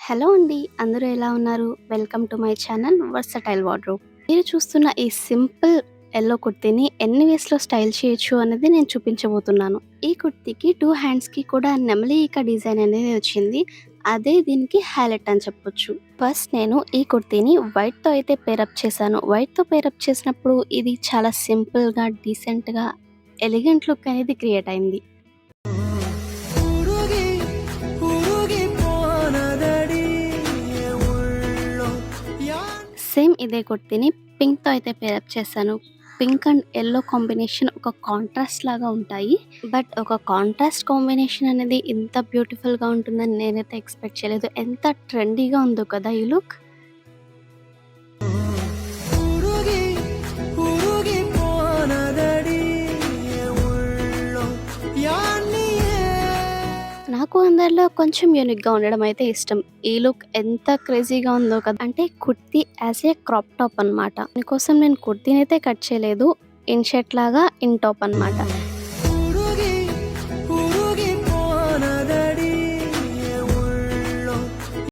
Hello అండి. అందరూ ఎలా ఉన్నారు? Welcome to my channel versatile wardrobe. మీరు చూస్తున్న ఈ సింపుల్ యెల్లో కుర్తీని ఎన్ని వేస్‌లో స్టైల్ చేయొచ్చు అనేది నేను చూపించబోతున్నాను. ఈ కుర్తీకి 2 హ్యాండ్స్‌కి కూడా నెమలి ఈక డిజైన్ అనేది వచ్చింది. అదే దీనికి హైలైట్ అని చెప్పొచ్చు. ఫస్ట్ నేను ఈ కుర్తీని వైట్‌తో అయితే పేరప్ చేశాను. వైట్‌తో పేరప్ చేసినప్పుడు ఇది చాలా సింపుల్‌గా, డీసెంట్‌గా, ఎలిగెంట్ లుక్ అనేది క్రియేట్ అయింది. ఉరుగి ఉరుగిపోనదడి ఉళ్ళో సేమ్ ఇదే కుర్తీని పింక్‌తో అయితే పేరప్ చేశాను. పింక్ అండ్ యెల్లో కాంబినేషన్ ఒక కాంట్రాస్ట్ లాగా ఉంటాయి. బట్ ఒక కాంట్రాస్ట్ కాంబినేషన్ అనేది ఇంత బ్యూటిఫుల్‌గా ఉంటుందని నేనైతే ఎక్స్‌పెక్ట్ చేయలేదు. ఎంత ట్రెండీగా ఉందో కదా ఈ లుక్. ఉరుగి ఉరుగిపోనదడి ఉళ్ళో యానియే నాకు అందరిలో కొంచెం యూనిక్‌గా ఉండడం అయితే ఇష్టం. ఈ లుక్ ఎంత క్రేజీగా ఉందో కదా! అంటే kurti as a crop top అన్నమాట. దీనికోసం నేను కుర్తీనైతే కట్ చేయలేదు. ఇన్ షర్ట్ లాగా ఇన్ టాప్ అన్నమాట.